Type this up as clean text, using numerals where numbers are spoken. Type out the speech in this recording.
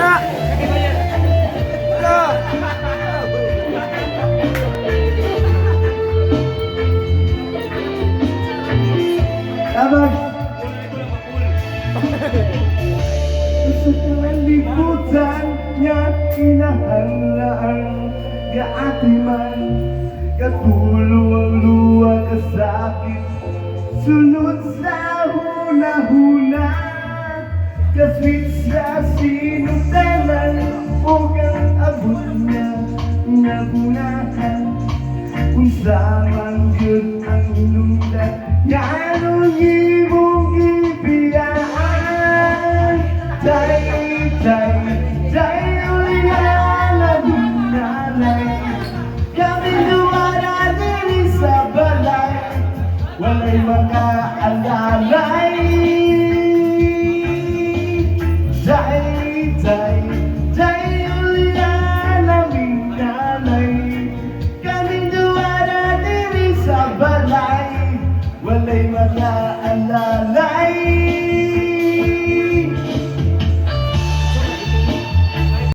Na! Laban! Sa kalibutan niya inahalaan kaatiman katulo ang luwa kasakit sunod sa huna-huna kaswit sa sinutanan o kang abot niya nga bunahan kung saan yun ang inundan nga anong imong ibiyaan Day, day, day